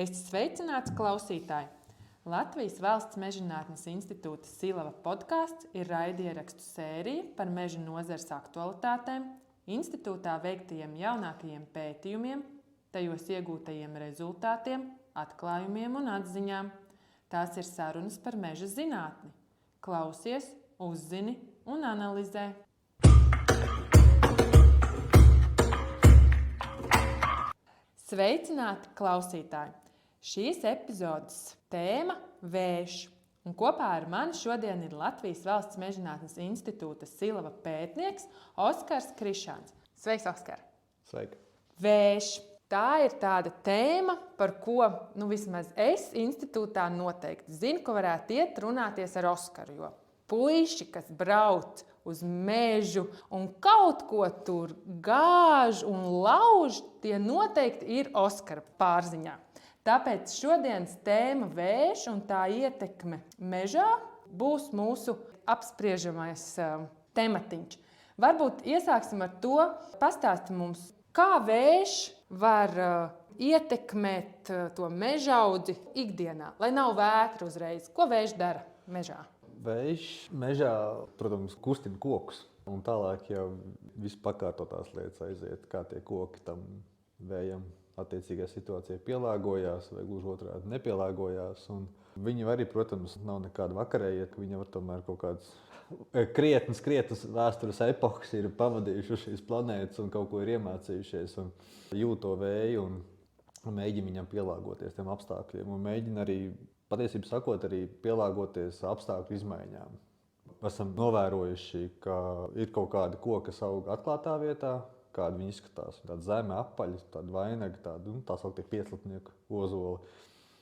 Esiet sveicināts, klausītāji! Latvijas Valsts Mežzinātnes institūta Silava podkāsts ir raidierakstu sērija par meža nozares aktualitātēm, institūtā veiktajiem jaunākajiem pētījumiem, tajos iegūtajiem rezultātiem, atklājumiem un atziņām. Tās ir sarunas par meža zinātni. Klausies, uzzini un analizē. Sveicināti, klausītāji! Šīs epizodes tēma – vējš. Un kopā ar mani šodien ir Latvijas Valsts Mežzinātnes institūta Silava pētnieks Oskars Krišāns. Sveiks, Oskar! Sveiki! Vējš. Tā ir tāda tēma, par ko vismaz es institūtā noteikti zinu, ka varētu iet runāties ar Oskaru. Jo puiši, kas brauc uz mežu un kaut ko tur gāž un lauž, tie noteikti ir Oskara pārziņā. Tāpēc šodienas tēma vējš un tā ietekme mežā būs mūsu apspriežamais tematiņš. Varbūt iesāksim ar to, pastāsti mums, kā vējš var ietekmēt to mežaudzi ikdienā, lai nav vētra uzreiz. Ko vējš dara mežā? Vējš mežā, protams, kustina kokus. Un tālāk jau viss pakārtotās lietas aiziet, kā tie koki tam vējam attiecīgajā situācijā pielāgojās vai gluži otrādi nepielāgojās. Un viņi arī, protams, nav nekāda vakarēja, ka viņi var tomēr kaut kādas krietnas vēstures epohas ir pavadījuši šīs planētas un kaut ko ir iemācījušies un jūt to vēju un mēģina viņam pielāgoties tiem apstākļiem un mēģina arī, patiesībā sakot, arī pielāgoties apstākļu izmaiņām. Esam novērojuši, ka ir kaut kādi koki, kas aug atklātā vietā, kādi viņi izskatās. Tāda zeme, apaļi, tāda vainaga, tā sauktie pieclatnieku ozoli.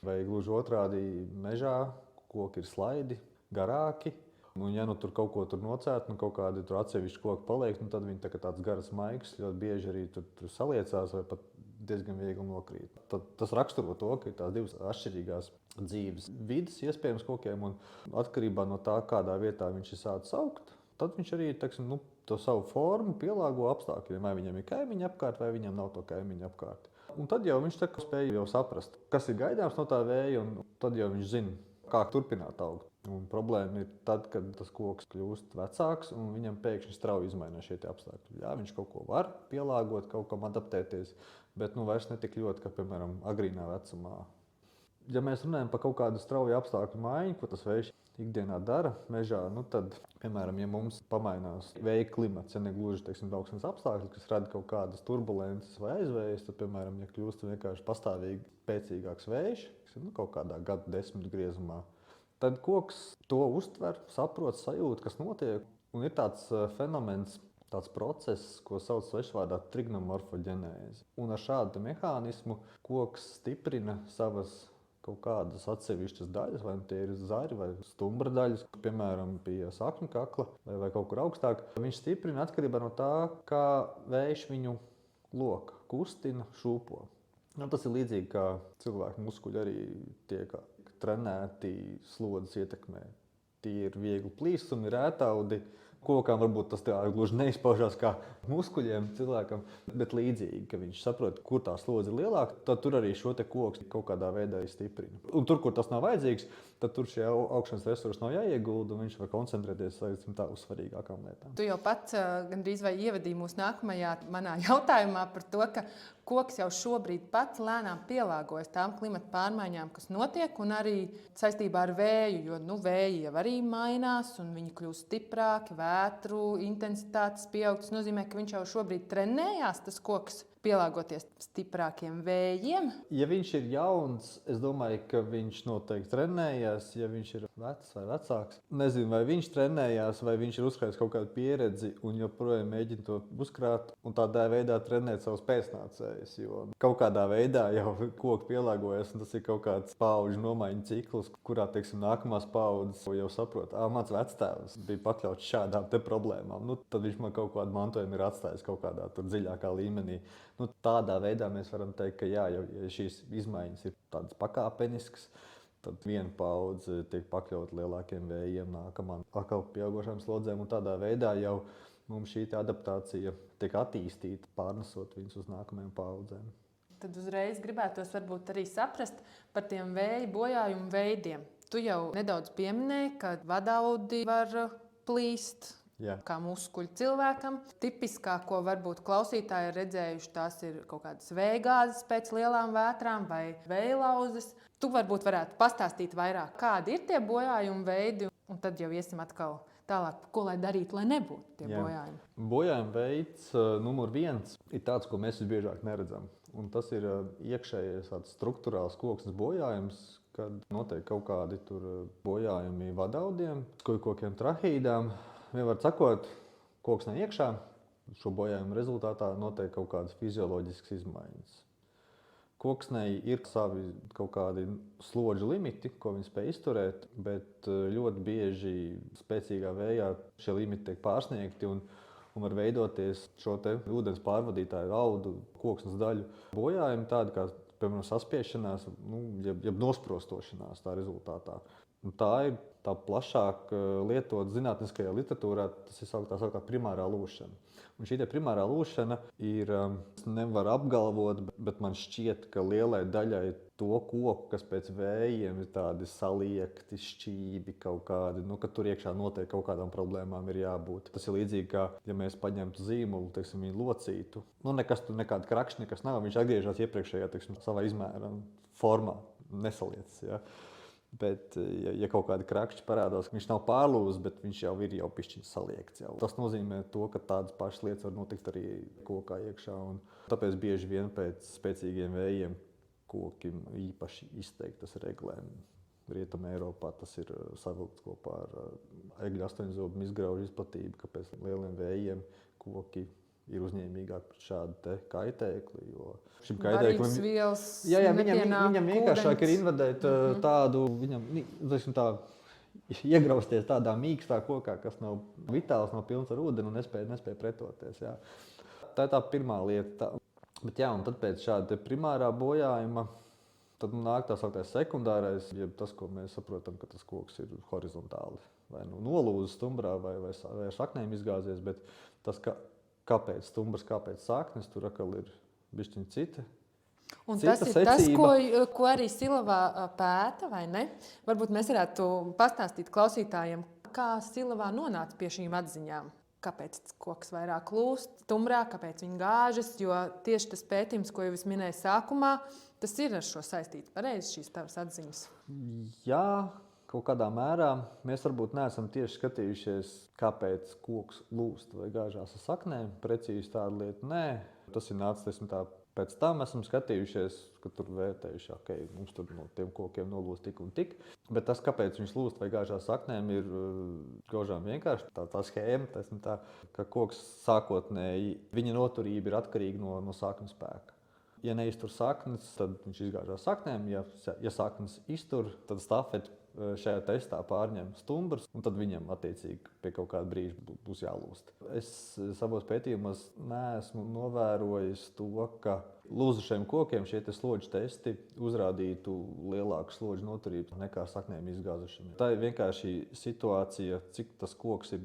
Vai gluži otrādi mežā koki ir slaidi, garāki. Un ja tur kaut ko nocēt, kaut kādi atsevišķi koki paliek, tad viņi tāds garas maigs ļoti bieži arī tur saliecās vai pat diezgan viegli nokrīt. Tad tas raksturo to, ka ir tās divas atšķirīgās dzīves vides iespējams kokiem un atkarībā no tā, kādā vietā viņš ir sācis augt, tad viņš arī to savu formu pielāgo apstākļiem. Vai viņam ir kaimiņi apkārt, vai viņam nav to kaimiņu apkārt. Un tad jau viņš spēj jau saprast, kas ir gaidāms no tā vēja, un tad jau viņš zina, kā turpināt augt. Un problēma ir tad, kad tas koks kļūst vecāks un viņam pēkšņi strauji izmainās šie apstākļi. Jā, viņš kaut ko var pielāgot, kaut kam adaptēties, bet vairs ne tik ļoti, kā, piemēram, agrīnā vecumā. Ja mēs runājam par kaut kādu strauju apstākļu maiņu, ko tas vējš ikdienā dara mežā, tad, piemēram, ja mums pamainās vēja klimats, ja ne gluži, brauksmes apstākļi, kas rada kaut kādas turbulences vai aizvējas, tad, piemēram, ja kļūst vienkārši pastāvīgi spēcīgāks vējš, kaut kādā gadu desmitu griezumā, tad koks to uztver, saprot, sajūt, kas notiek. Un ir tāds fenomens, tāds process, ko sauc svešvārdā trignomorfoģenēze. Un ar šādu mehānismu koks stiprina savas kaut kādas atsevišķas daļas, vai tie ir zari vai stumbra daļas, piemēram, pie sakņu kakla vai kaut kur augstāk. Viņš stiprina atkarībā no tā, kā vējš viņu loka, kustina, šūpo. Tas ir līdzīgi kā cilvēku muskuļi arī tiek trenēti slodzes ietekmē. Tie ir viegli plīsumi, rētaudi. Kokām varbūt tas tā gluži neizpaužās kā muskuļiem cilvēkam, bet līdzīgi, ka viņš saprot, kur tā slodze ir lielāka, tad tur arī šo te koks kaut kādā veidā stiprina. Un tur, kur tas nav vajadzīgs, tad tur šie augšanas resursi nav jāiegulda un viņš var koncentrēties uz svarīgākām lietām. Tu jau pats gandrīz vai ievadīji mūs nākamajā manā jautājumā par to, ka koks jau šobrīd pats lēnām pielāgojas tām klimata pārmaiņām, kas notiek, un arī saistībā ar vēju, jo vēji jau arī mainās, un viņi kļūst stiprāki, vētru intensitātes pieaug. Tas nozīmē, ka viņš jau šobrīd trenējās, tas koks, pielāgoties stiprākiem vējiem. Ja viņš ir jauns, es domāju, ka viņš noteikti trenējās. Ja viņš ir vecs vai vecāks, nezinu, vai viņš trenējās, vai viņš ir uzkrājis kaut kādu pieredzi un joprojām mēģina to uzkrāt un tādā veidā trenēt savus pēcnācējus. Jo kaut kādā veidā jau koki pielāgojas, un tas ir kaut kāds paudžu nomaiņu cikls, kurā, nākamās paudzes jau saprot, mans vectēvs bija pakļauts šādām te problēmām. Tad viņš man kaut kādu mantojumu ir atstājis kaut kādā tur dziļākā līmenī. Tādā veidā mēs varam teikt, ka jā, ja šīs izmaiņas ir tādas pakāpeniskas, tad viena paudze tiek pakļauta lielākiem vējiem, nākamā atkal pieaugošām slodzēm, un tādā veidā jau mums šī adaptācija tiek attīstīta, pārnesot viņus uz nākamajām paudzēm. tad uzreiz gribētos varbūt arī saprast par tiem vēja bojājumu veidiem. Tu jau nedaudz pieminēji, ka vadaudi var plīst. Jā. Kā muskuļu cilvēkam. Tipiskāko varbūt klausītāji ir redzējuši, tās ir kaut kādas vējgāzes pēc lielām vētrām vai vējlauzes. Tu varbūt varētu pastāstīt vairāk, kādi ir tie bojājumu veidi, un tad jau iesim atkal tālāk, ko lai darītu, lai nebūtu tie bojājumi. Bojājuma veids numur 1 ir tāds, ko mēs visbiežāk neredzam. Un tas ir iekšējais struktūrāls koksnes bojājums, kad notiek kaut kādi bojājumi vadaudiem, skujkokiem, trahīdām. Vienmēr sakot, koksnē iekšā šo bojājumu rezultātā notiek kaut kādas fizioloģiskas izmaiņas. Koksnei ir savi kaut kādi slodžu limiti, ko viņi spēj izturēt, bet ļoti bieži spēcīgā vējā šie limiti tiek pārsniegti un var veidoties šo te ūdens pārvadītāju audu koksnes daļu bojājumi, tādi kā, piemēram, saspiešanās, jeb nosprostošanās tā rezultātā. Un tā ir tā plašāk lietot zinātniskajā literatūrā, tas ir tā sauktā primārā lūšana. Un šī primārā lūšana ir, nevar apgalvot, bet man šķiet, ka lielai daļai to koku, kas pēc vējiem ir tādi saliekti, šķībi kaut kādi, ka tur iekšā noteikti kaut kādām problēmām ir jābūt. Tas ir līdzīgi, kā ja mēs paņemtu zīmolu, viņu locītu. Nekas tur nekāda krakšņa, nekas nav, viņš atgriežas iepriekšējā, savā izmēra formā, nesaliecas. Ja? Bet, ja kaut kāda krakšķa parādās, viņš nav pārlūzis, bet viņš jau ir pišķiņš saliekts. Jau. Tas nozīmē to, ka tādas pašas lietas var notikt arī kokā iekšā. Un tāpēc bieži vien pēc spēcīgiem vējiem koki īpaši izteiktas reglēm. Rietumē Eiropā tas ir savilkts kopā ar egļu astoņzobu izgraužu izplatību, ka pēc lieliem vējiem koki ir uzņēmīgāk pret šādu kaitēkli, jo šim kaitēklim viņam vienkāršāk ir invadēt tādu, viņam iegrausties tādā mīkstā kokā, kas nav vitāls, nav pilns ar ūdeni un nespēja pretoties. Jā. Tā ir tā pirmā lieta. Bet jā, un tad pēc šāda primārā bojājuma tad nāk tā sauktais sekundārais, jeb tas, ko mēs saprotam, ka tas koks ir horizontāli vai nolūzis stumbrā vai saknēm izgāzies, bet tas, kāpēc stumbrs, kāpēc saknes, tur atkal ir bišķiņ cita. Un tas ir secība. Tas, ko arī Silavā pēta, vai ne? Varbūt mēs varētu pastāstīt klausītājiem, kā Silavā nonāca pie šīm atziņām. Kāpēc koks vairāk lūst stumbrā, kāpēc viņi gāžas, jo tieši tas pētījums, ko jau es minēju sākumā, tas ir ar šo saistīts pareizi šīs tavas atziņas. Jā. Kaut kādā mērā mēs varbūt neesam tieši skatījušies, kāpēc koks lūst vai gāžās ar saknēm. Precīzi tāda lieta nē. Tas ir nācis pēc tam esam skatījušies, ka tur vērtējuši, ka mums tur no tiem kokiem nolūst tik un tik. Bet tas, kāpēc viņš lūst vai gāžās saknēm, ir gaužām vienkārši tā schēma, ka koks sākotnēji, viņa noturība ir atkarīga no sakņu spēka. Ja neiztur saknes, tad viņš izgāžās saknēm. Ja saknes iztur, tad stafeti šajā testā pārņem stumbrs, un tad viņam attiecīgi pie kaut kāda brīža būs jālūst. Es savos pētījumos neesmu novērojis to, ka lūzušiem kokiem šie slodžu testi uzrādītu lielāku slodžu noturību nekā saknēm izgāzušiem. Tā ir vienkārši situācija, cik tas koks ir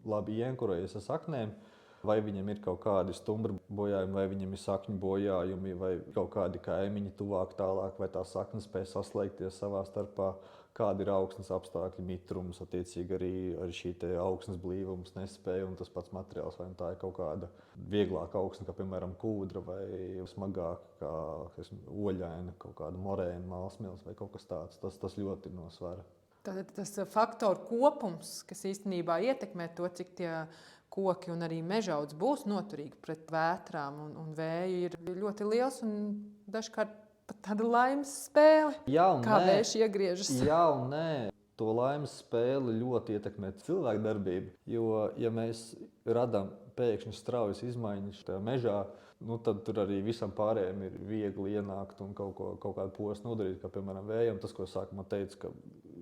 labi ienkurējies ar saknēm, vai viņam ir kaut kādi stumbra bojājumi, vai viņam ir sakņu bojājumi, vai kaut kādi kaimiņi tuvāk tālāk, vai tā sakne spēj saslēgties savā starpā, kādi ir augsnes apstākļi, mitrums, attiecīgi arī šī augsnes blīvums nespēja, un tas pats materiāls, vai tā ir kaut kāda vieglāka augsne, kā piemēram kūdra, vai smagāka, kā oļaina, kaut kāda morēna, mālsmils vai kaut kas tāds. Tas ļoti ir no svara. Tātad tas faktoru kopums, kas īstenībā ietekmē to, cik tie koki un arī mežaudz būs noturīgi pret vētrām un vēju, ir ļoti liels un dažkārt pat tāda laimes spēle. Kā vējš iegriežas. Jā un nē. To laimes spēli ļoti ietekmē cilvēku darbību, jo, ja mēs radām pēkšņi straujas izmaiņas tajā mežā, tad tur arī visam pārējiem ir viegli ienākt un kaut kādu postu nodarīt, kā piemēram vējam. Tas, ko sākumā teica, ka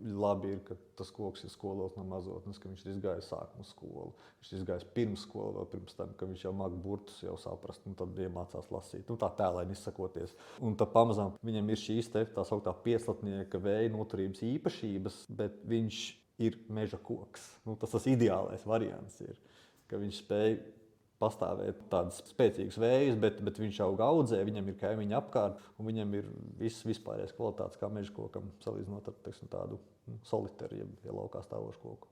labi ir, ka tas koks ir skolots no mazotnes, ka viņš ir izgājis sākuma skolu. Viņš ir izgājis pirms skolu, vēl pirms tam, ka viņš jau māk burtus jau saprast, un tad iemācās lasīt. Tā tēlaini izsakoties. Un tad pamazām viņam ir šīs tā sauktā pieslatnieka vēja noturības īpašības, bet viņš ir meža koks. Tas ideālais variants ir, ka viņš spēj pastāvēt tādas spēcīgas vējas, bet viņš audzē, viņam ir kaimiņi apkārt, un viņam ir vispārējais kvalitātes kā meža kokam, salīdzinot ar tādu solitēru, ja laukā stāvošu koku.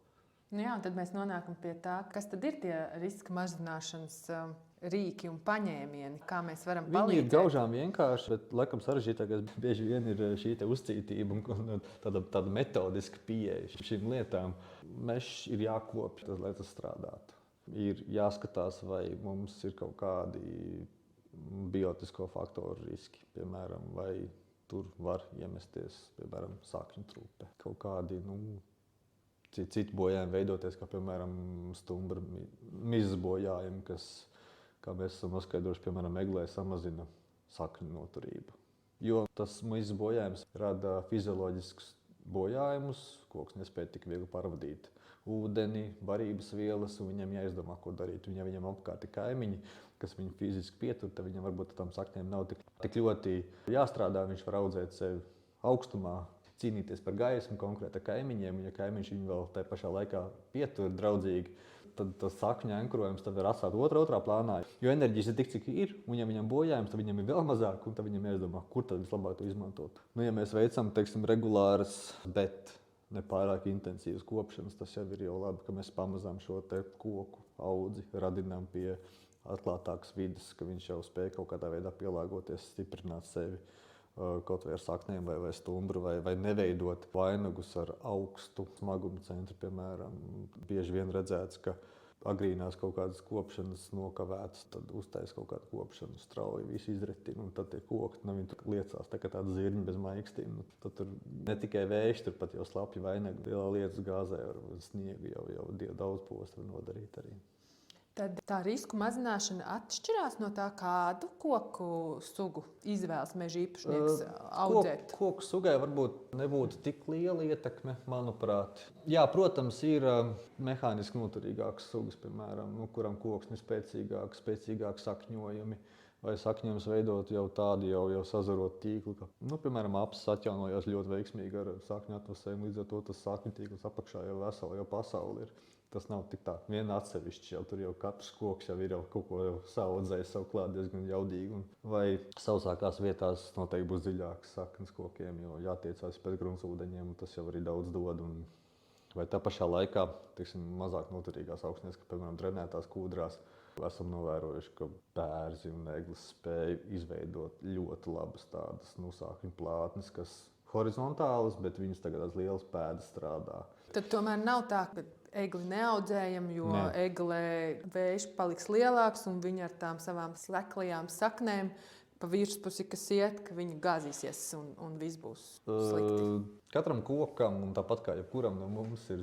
Jā, un tad mēs nonākam pie tā, kas tad ir tie riska mazināšanas rīki un paņēmieni, kā mēs varam palīdzēt. Viņi ir gaužām vienkārši, bet laikam sarežģītākais bieži vien ir šī uzcītība un tāda metodiska pieeja šīm lietām. Mežs ir jākopj, lai tas strādātu. Ir jāskatās, vai mums ir kaut kādi biotisko faktoru riski, piemēram, vai tur var iemesties, piemēram, sākņu trūpe. Kaut kādi, citi bojājumi veidoties, kā piemēram stumbra mizas bojājumi, kas, kā mēs esam noskaidrojuši, piemēram, eglē samazina sakņu noturību. Jo tas mizas bojājums rada fizioloģiskus bojājumus, koks nespēja tik viegli pārvadīt ūdeni, barības vielas, un viņam jāizdomā, ko darīt. Viņam apkārt ir kaimiņi, kas viņu fiziski pietur, tad viņam varbūt tam sakņiem nav tik ļoti jāstrādā, viņš var audzēt sevi augstumā, cīnīties par gaismu konkrēti ar kaimiņiem, un ja kaimiņš viņu vēl tajā pašā laikā pietur draudzīgi, tad tas sakņu ankrojums var atstāt otrā plānā. Jo enerģijas ir tik, cik ir, un ja viņam bojājums, tad viņam ir vēl mazāk, un tad viņam jāizdomā, kur tad vislabāk to izmantot. Ja mēs veicam, regulāras, bet ne pārāk intensīvas kopšanas, tas jau ir labi, ka mēs pamazām šo koku audzi radinām pie atklātākas vides, ka viņš jau spēj kaut kādā veidā pielāgoties, stiprināt sevi. Kaut vai ar saknēm vai stumbru, vai neveidot vainagus ar augstu smagumu centru, piemēram. Bieži vien redzēts, ka agrīnās kaut kādas kopšanas nokavētas, tad uztais kaut kādu kopšanu strauji, visu izretina, un tad tie koki, viņi tur liecās tā kā tāda zirņa bez maikstīm. Tad tur ne tikai vējš, tur pat jau slapji vainagi, lielā lietas gāzē ar sniegu jau daudz postu var nodarīt arī. Tad tā risku mazināšana atšķirās no tā, kādu koku sugu izvēlas meža īpašnieks audzēt? Koku sugai varbūt nebūtu tik liela ietekme, manuprāt. Jā, protams, ir mehāniski noturīgākas sugas, piemēram, kuram koks ir spēcīgāki sakņojumi, vai sakņojums veidot jau tādu jau sazarot tīklu. Piemēram, apsis atjaunojās ļoti veiksmīgi ar sakņu atvasēm, līdz ar to tas sakņu tīkls apakšā jau vesela, jau pasauli ir. Tas nav tik tā viena atsevišķi, jau tur jau katrs koks jau ir kaut ko saudzējis, savu klāt diezgan jaudīgi. Vai sausākās vietās noteikti būs dziļākas saknes kokiem, jo jātiecās pēc gruntsūdeņiem, un tas jau arī daudz dod. Vai tā pašā laikā, mazāk noturīgās augsnēs, kā piemēram drenētās kūdrās, esam novērojuši, ka bērzi un eglis spēj izveidot ļoti labas tādas sakņu plātnes, kas horizontālas, bet viņas tagad tās lielas pēdas strādā. Tad tomēr nav tā, ka egli neaudzējam, jo eglē vējš paliks lielāks un viņa ar tām savām sleklajām saknēm pa virspusi, kas iet, ka viņi gāzīsies un viss būs slikti. Katram kokam, un tāpat kā jebkuram no mums, ir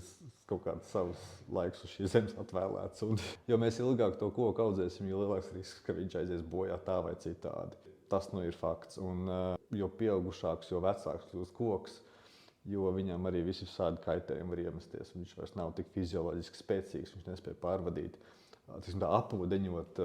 kaut kāds savs laiks uz šīs zemes atvēlēts. Jo mēs ilgāk to koku audzēsim, jo lielāks risks, ka viņš aizies bojā tā vai citādi. Tas ir fakts. Un jo pieaugušāks, jo vecāks kļūst koks, jo viņam arī visi šādi kaitējumi var iemesties. Viņš vairs nav tik fizioloģiski spēcīgs, viņš nespēja pārvadīt. Apūdeņot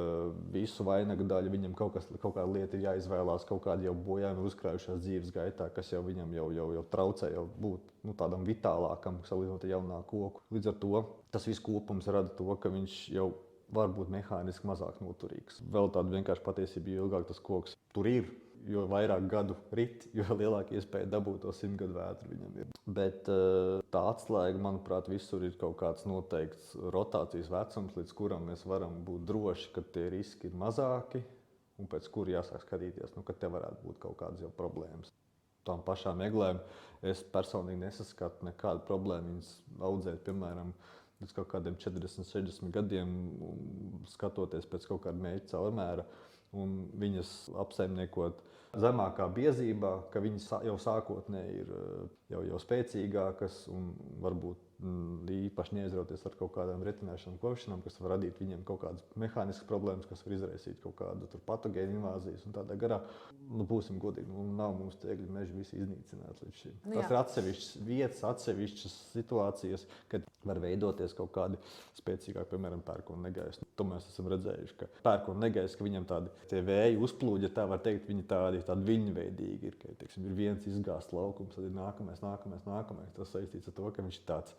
visu vainagu daļu, viņam kaut kāda lieta ir jāizvēlās, kaut kādi jau bojājumi uzkrājušās dzīves gaitā, kas jau viņam jau traucē būt tādam vitālākam, salīdzinot ar jaunāku koku. Līdz ar to tas viss kopums rada to, ka viņš jau var būt mehāniski mazāk noturīgs. Vēl tāda vienkārši patiesība, jo ilgāk tas koks tur ir, jo vairāk gadu rit, jo lielāka iespēja dabūt to 100 gadu vētru viņam ir. Bet tā atslēga, manuprāt, visur ir kaut kāds noteikts rotācijas vecums, līdz kuram mēs varam būt droši, ka tie riski ir mazāki, un pēc kura jāsāk skatīties, ka te varētu būt kaut kādas jau problēmas. Tām pašām eglēm es personīgi nesaskatu nekādu problēmu viņas audzēt, piemēram, līdz kaut kādiem 40, 60 gadiem, skatoties pēc kaut kāda mērķa caurmēra, un viņas apsaimniekot zemākā biezībā, ka viņas jau sākotnēji ir jau spēcīgākas un varbūt īpaši neaizrauties ar kaut kādām retinēšanām, kopšanām, kas var radīt viņiem kaut kādas mehāniskas problēmas, kas var izraisīt kaut kādu patogēnu invāzijas un tādā garā. Būsim godīgi, nav mums tie egļu meži visi iznīcināti līdz šim. Tas ir atsevišķas vietas, atsevišķas situācijas, kad var veidoties kaut kādi spēcīgāki, piemēram, pērkona negaisa. To mēs esam redzējuši, ka pērkona negaisa, ka viņam tādi tie vēji uzplūdi, ja tā var teikt, viņi tādi viļņveidīgi ir, ka, ir viens izgāsts laukums, tad ir nākamais. Tas saistīts ar to, ka viņš ir tāds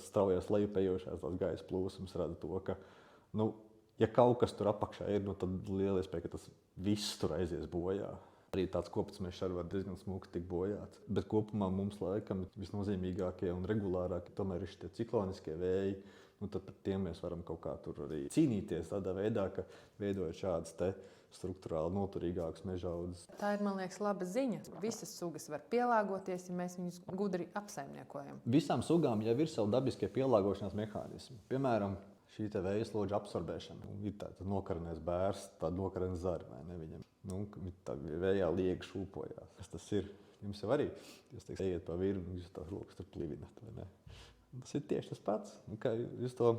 straujās lejupējošās gaisa plūsmas rada to, ka, Ja kaut kas tur apakšā ir, tad liela iespēja, ka tas viss tur aizies bojā. Arī tāds kopats mežs arī var diezgan smuki tikt bojāts. Bet kopumā mums laikam visnozīmīgākie un regulārākie tomēr ir šie cikloniskie vēji. Tad par tiem mēs varam kaut kā tur arī cīnīties tādā veidā, ka veidojot šādas struktūrāli noturīgākas meža audzes. Tā ir, man liekas, laba ziņa. Visas sugas var pielāgoties, ja mēs viņus gudri apsaimniekojam. Visām sugām jau ir savi dabiskie pielāgošanās mehānismi. Piemēram, šī vēja slodža absorbēšana. Ir tāds nokarinājis bērs, tāda nokarinājis zari, vai ne viņam. Tā vējā liega šūpojās. Kas tas ir? Jums jau arī, jūs ejiet pa virvi, jūs tās rokas tur plivinat, vai ne? Tas ir tieši tas pats, kā jūs to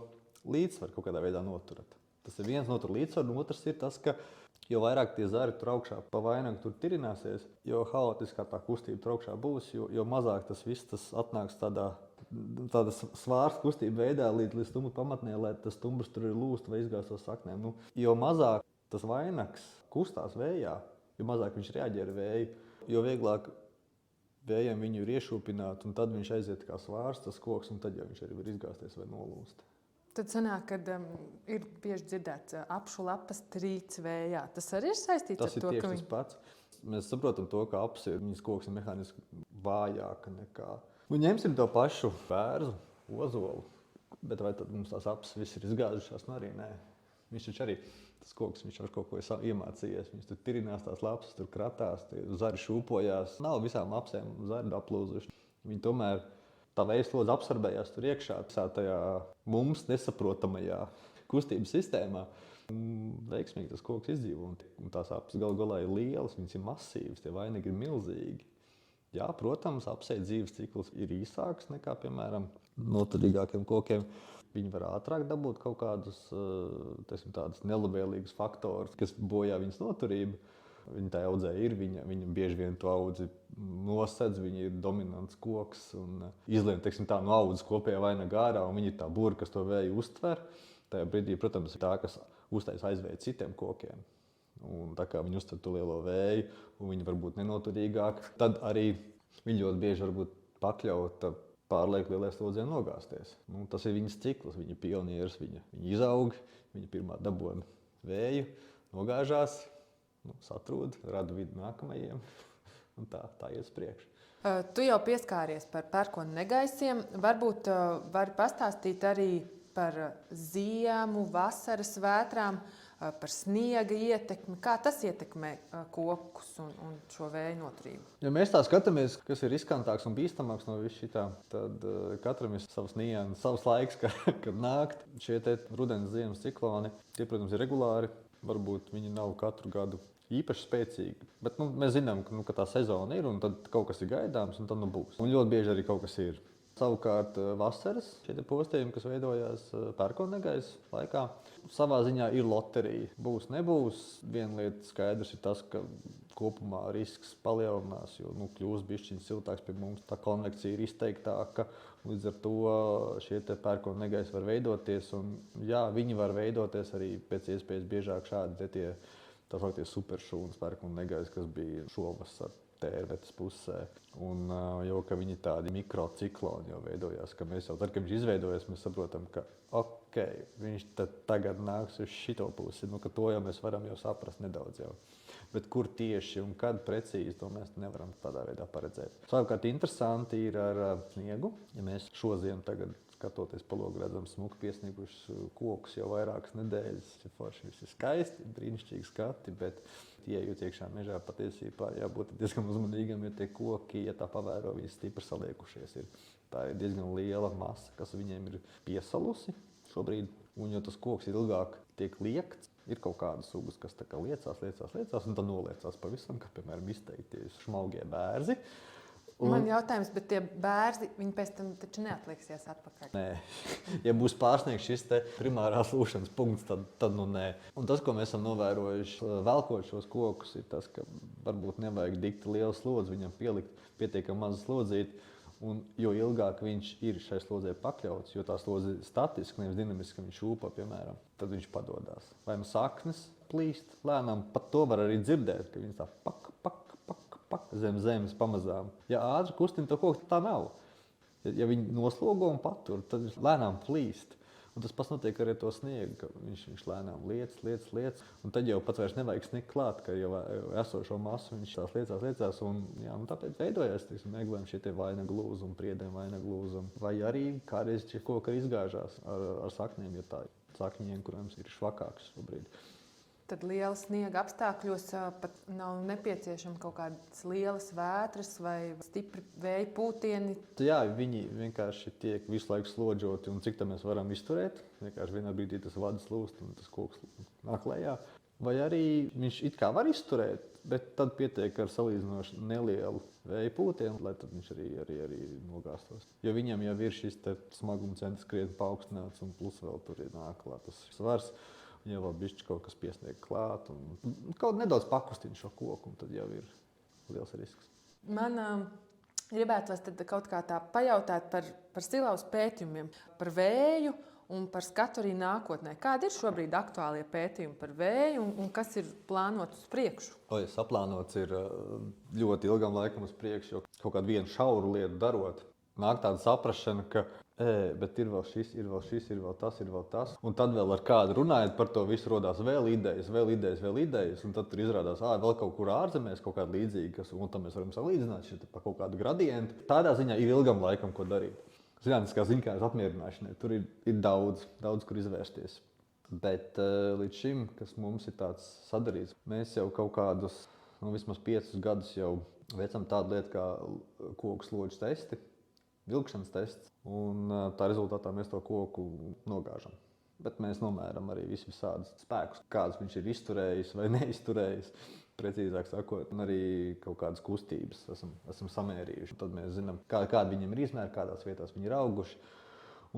līdzsvaru kaut kādā veidā noturat. Tas ir viens no tur līdzsvaru, un otrs ir tas, ka jo vairāk tie zari tur augšā pa vainagu tur tirināsies, jo haotiskā tā kustība tur augšā būs, jo mazāk tas viss atnāks tāda svārs kustība veidā līdz stumbra pamatnē, lai tas stumbrs tur ir lūst vai izgāzt uz saknēm. Jo mazāk tas vainags kustās vējā, jo mazāk viņš reaģē ar vēju, jo vieglāk vējam viņu ir iešūpināt, un tad viņš aiziet kā svārs, tas koks, un tad jau viņš arī var izgāzties vai nolūst. Tad sanāk, kad ir bieži dzirdēts apšu lapas trīc vējā. Tas arī ir saistīts tas ar to, ka tas pats. Mēs saprotam to, ka apsi ir viņas koks ir mehāniski vājāka nekā. Ņemsim to pašu bērzu, ozolu, bet vai tad mums tās apsis viss ir izgāzušās? Nu arī nē. Viņš taču arī, tas koks, viņš ar kaut ko iemācījies. Viņš tur tirinās tās lapas, tur kratās, zari šūpojās. Nav visām apsēm zari aplūzuši. Viņi tomēr tā vēja slodze absorbējās tur iekšā, tajā mums nesaprotamajā kustības sistēmā. Veiksmīgi tas koks izdzīvo, un tās apses galu galā ir lielas, viņas ir masīvas, tie vainagi ir milzīgi. Jā, protams, apsēja dzīves cikls ir īsāks nekā, piemēram, noturīgākiem kokiem. Viņi var ātrāk dabūt kaut kādus tādus nelabvēlīgus faktorus, kas bojā viņas noturību. Viņa tā audzē ir, viņa bieži vien to audzi nosedz, viņa ir dominants koks un izlien, tā no audzes kopējā vainaga ārā, un viņa ir tā būra, kas to vēju uztver. Tajā brīdī, protams, ir tā, kas uztais aizvēja citiem kokiem. Un tā kā viņi uztver to lielo vēju, un viņi var būt nenoturīgāki, tad arī viņi ļoti bieži var būt pakļauta pārlieku lielai slodzei nogāzties. Tas ir viņas cikls, viņa pionieris, viņa izaug, viņa pirmā dabona vēju, nogāžās, satrūd, rada vidi nākamajiem, un tā iet uz priekšu. Tu jau pieskāries par pērkonu negaisiem. Varbūt vari pastāstīt arī par ziemu, vasaras vētrām, par sniega ietekmi. Kā tas ietekmē kokus un šo vēju noturību? Ja mēs tā skatāmies, kas ir riskantāks un bīstamāks no viss šitā, tad katram ir savs nianses, savs laiks, kad nākt. Šie rudens ziemas cikloni, tie, protams, ir regulāri. Varbūt viņi nav katru gadu īpaši spēcīgi, bet mēs zinām, ka tā sezona ir, un tad kaut kas ir gaidāms, un tad būs. Un ļoti bieži arī kaut kas ir. Savukārt vasaras šie postījumi, kas veidojās pērkona negaisa laikā, savā ziņā ir loterija. Būs, nebūs. Viena lieta skaidrs ir tas, ka kopumā risks palielinās, jo kļūs bišķiņ siltāks pie mums. Tā konvekcija ir izteiktāka, līdz ar to šie pērkona negaisa var veidoties. Un, jā, viņi var veidoties arī pēc iespējas biežāk šādi tie tā sauktie superšūnas pērkona negaisa, kas bija šovasar Tērvetes pusē. Un jau, ka viņi tādi mikrocikloni jau veidojās, ka mēs jau tad, kad viņš izveidojas, mēs saprotam, ka viņš tagad nāks uz šito pusi, ka to jau mēs varam jau saprast nedaudz jau. Bet kur tieši un kad precīzi, to mēs nevaram tādā veidā paredzēt. Savukārt interesanti ir ar sniegu. Ja mēs šodien tagad skatoties pa logu redzam smuki piesniegušus kokus jau vairākas nedēļas, viss ir skaisti, brīnišķīgi skati, bet ieejot iekšā mežā patiesībā jābūt diezgan uzmanīgam, jo tie koki, ja tā pavēro, viņi stipri saliekušies. Tā ir diezgan liela masa, kas viņiem ir piesalusi šobrīd, un jo tas koks ilgāk tiek liekts, ir kaut kādas sugas, kas tā kā liecās, un tad noliecās pavisam, kā piemēram izteikties šmaugie bērzi. Man jautājums, bet tie bērzi, viņi pēc tam taču neatliksies atpakaļ? Nē. Ja būs pārsniegts šis primārās lūšanas punkts, tad nē. Un tas, ko mēs esam novērojuši, velkot šos kokus, ir tas, ka varbūt nevajag dikti lielu slodzi, viņam pielikt pietiekami mazu slodzīt. Un jo ilgāk viņš ir šai slodzē pakļauts, jo tā slodze statiski, nevis dinamiski, viņš šūpo, piemēram, tad viņš padodās. Vai saknes plīst lēnām, pat to var arī dzirdēt, ka viņš tā zem zemes pamazām. Ja ātri kustina to koku, tā nav. Ja viņi noslogo un patur, tad viņš lēnām plīst. Un tas pats notiek arī ar to sniegu, ka viņš lēnām liec. Un tad jau pats vairs nevajag sniegt klāt, ka jau esošo masu viņš tās liecās. Un, jā, un tāpēc veidojās eglēm šie vainagu lūzumi, priedēm vainagu lūzumi. Vai arī kādreiz šie koki izgāžās ar sakniem, ja tā sakņiem, kuriem ir švakāks šobrīd. Tad liela sniega apstākļos pat nav nepieciešama kaut kādas lielas vētras vai stipri vēja pūtieni. Jā, viņi vienkārši tiek visu laiku slodžoti, un cik tā mēs varam izturēt. Vienkārši vienā brīdī tas vads lūst un tas koks nāk lejā. Vai arī viņš it kā var izturēt, bet tad pietiek ar salīdzinoši nelielu vēja pūtienu, lai tad viņš arī nogāstos. Jo viņam jau ir šis smaguma centrs krietni paaugstināts, un plus vēl tur ir nāk klāt tas svars. Ja vēl bišķi kaut kas piesnieg klāt un kaut nedaudz pakustina šo koku, un tad jau ir liels risks. Man gribētos tad kaut kā tā pajautāt par silaus pētījumiem, par vēju un par skatu arī nākotnē. Kādi ir šobrīd aktuālie pētījumi par vēju un kas ir plānots uz priekšu? Saplānots ir ļoti ilgam laikam uz priekšu, jo kaut kādu vienu šauru lietu darot, nāk tāda saprašana, ka bet ir vēl šis, ir vēl tas. Un tad vēl ar kādu runājot par to visu rodās vēl idejas. Un tad tur izrādās, vēl kaut kur ārzemēs kaut kāda līdzīga, un tam mēs varam salīdzināt pa kaut kādu gradientu. Tādā ziņā ir ilgam laikam, ko darīt. Zinātniskā ziņkāras apmierināšanai. Tur ir daudz, kur izvērsties. Bet līdz šim, kas mums ir tāds sadarīts, mēs jau kaut kādus, vismaz 5 gadus jau veicam tādu lietu kā koku slodžu testi. Vilkšanas tests, un tā rezultātā mēs to koku nogāžam. Bet mēs nomēram arī visādus spēkus, kādus viņš ir izturējis vai neizturējis, precīzāk sakot, un arī kaut kādas kustības esam samērījuši. Tad mēs zinām, kādi viņiem ir izmēri, kādās vietās viņi ir auguši.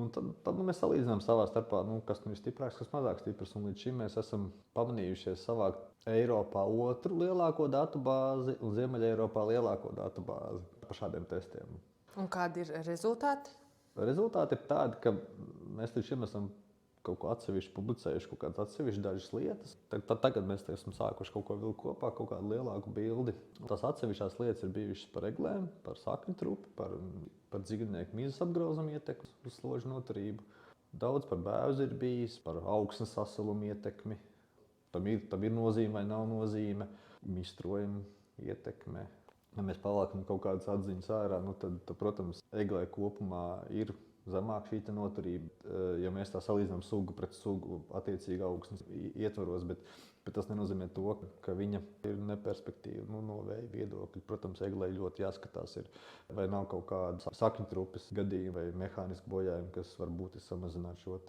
Un tad mēs salīdzinām savā starpā, kas ir stiprāks, kas mazāk stiprs. Un līdz šim mēs esam pamanījušies savākt Eiropā otru lielāko datubāzi un Ziemeļa Eiropā lielāko datubāzi par šādiem testiem. Un kādi ir rezultāti? Rezultāti ir tādi, ka mēs līdz šim esam kaut ko atsevišķi publicējuši, kaut kādas atsevišķas dažas lietas. Tagad mēs esam sākuši kaut ko vilkt kopā, kaut kādu lielāku bildi. Tās atsevišķās lietas ir bijušas par eglēm, par sakņu trupi, par dzigudnieku mizas apgrauzumu ietekmi uz slodžu noturību. Daudz par bēvzi ir bijis, par augsnes sasalumu ietekmi. Tam ir nozīme vai nav nozīme, mistrojumu ietekme. Ja mēs pavalkam kaut kādas atziņas ārā, tad, protams, eglē kopumā ir zemāk šī noturība. Ja mēs tā salīdzinām sugu pret sugu, attiecīgi augsnes ietvaros, bet tas nenozīmē to, ka viņa ir neperspektīva no vēja viedokļa. Protams, eglē ļoti jāskatās, vai nav kaut kāda sakņu trupes gadījuma vai mehāniski bojājumi, kas var būtiski samazināt šo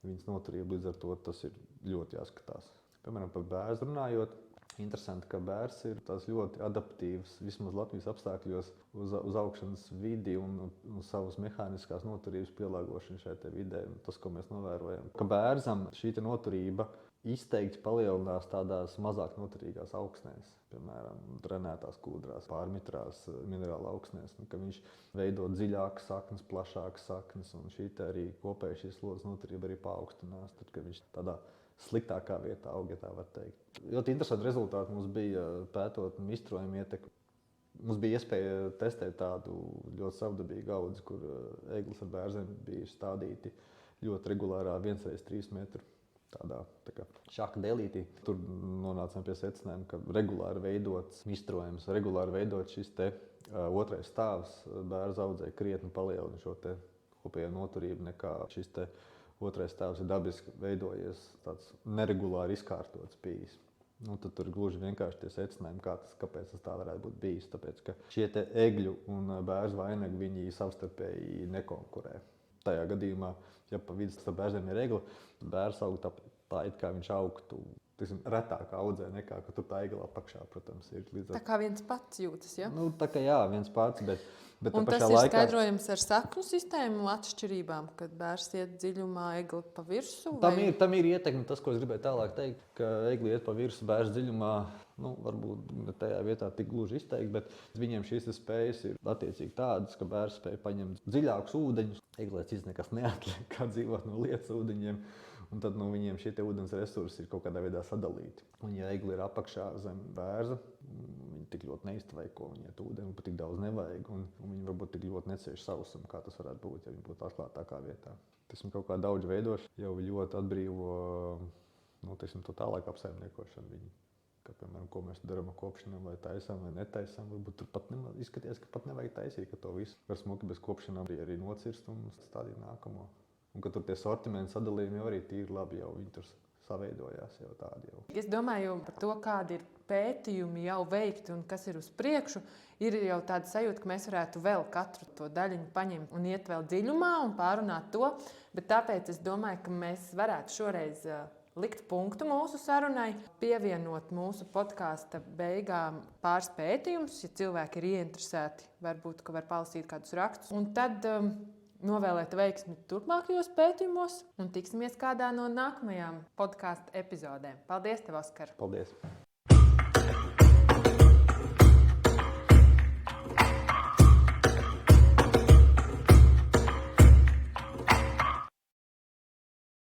viņas noturību. Līdz ar to tas ir ļoti jāskatās. Piemēram, par bērnu runājot. Interesanti, ka bērs ir ļoti adaptīvs, vismaz Latvijas apstākļos, uz augšanas vidi un savas mehāniskās noturības pielāgošanu šai vidē. Tas, ko mēs novērojam, ka bērzam šī noturība izteikti palielinās tādās mazāk noturīgās augsnēs, piemēram, drenētās kūdrās, pārmitrās minerāla augsnēs, ka viņš veido dziļākas saknes, plašākas saknes, un šī arī kopēja šīs slodzes noturība arī paaugstinās, tad, kad viņš tādā sliktākā vietā aug, ja tā var teikt. Ļoti interesanti rezultāti mums bija pētot mistrojumu ietekmi. Mums bija iespēja testēt tādu ļoti savdabīgu audzi, kur eglis ar bērzēm bija stādīti ļoti regulārā 1x3 metru tādā tā kā šaka dēlītī. Tur nonācām pie secinājuma, ka regulāri veidots mistrojums, regulāri veidot šis otrais stāvs bērza audzē krietni palielina šo kopējo noturību nekā šis otrais stāvs ir dabiski veidojies tāds neregulāri izkārtots bijis. Tad tur gluži vienkārši tie secinājumi, kāpēc tas tā varētu būt bijis. Tāpēc, ka šie egļu un bērzu vainagi viņi savstarpēji nekonkurē. Tajā gadījumā, ja pa vidus starp bērziem ir egla, bērs aug tā it kā viņš augtu retāk audzē nekā, ka tur tā egla apakšā, protams, ir līdz ar... Tā kā viens pats jūtas, ja? Tā kā jā, viens pats, bet un tas ir skaidrojams ar sakņu sistēmu atšķirībām, kad bērs iet dziļumā, egli pa virsu? Tam ir ietekme. Tas, ko es gribēju tālāk teikt, ka egli iet pa virsu, bērs dziļumā, varbūt tajā vietā tik gluži izteikti, bet viņiem šīs spējas ir attiecīgi tādas, ka bērs spēj paņemt dziļākus ūdeņus. Eglēs nekas neatliek, kā dzīvot no lietas ūdeņiem. Un tad viņiem šie ūdens resursi ir kaut kādā veidā sadalīti. Un, ja egli ir apakšā zem bērza, viņi tik ļoti neiztver, ko viņai ūdeni tik daudz nevajag. Un viņi varbūt tik ļoti necieš sausumu, kā tas varētu būt, ja viņi būtu atklātākā vietā. Tas kaut kā daudz veidošana jau ļoti atbrīvo to tālāk apsaimniekošanu. Viņi, kā, piemēram, ko mēs darām ar kopšanām, vai taisām vai netaisām. Varbūt tur pat izskaties, ka pat nevajag taisīt, ka to visu var smuki bez kopšanām arī nocirst un stādīt nākamo. Un ka tur tie sortimenti sadalījumi jau arī tīri labi, jau viņi tur saveidojās jau tādi jau. Es domāju par to, kādi ir pētījumi jau veikti un kas ir uz priekšu. Ir jau tāda sajūta, ka mēs varētu vēl katru to daļiņu paņemt un iet vēl dziļumā un pārunāt to. Bet tāpēc es domāju, ka mēs varētu šoreiz likt punktu mūsu sarunai, pievienot mūsu podkāsta beigām pāris pētījumus, ja cilvēki ir ieinteresēti, varbūt, ka var palasīt kādus rakstus. Un tad novēlēt veiksmi turpmākajos pētījumos un tiksimies kādā no nākamajām podkāstu epizodēm. Paldies tev, Oskar! Paldies!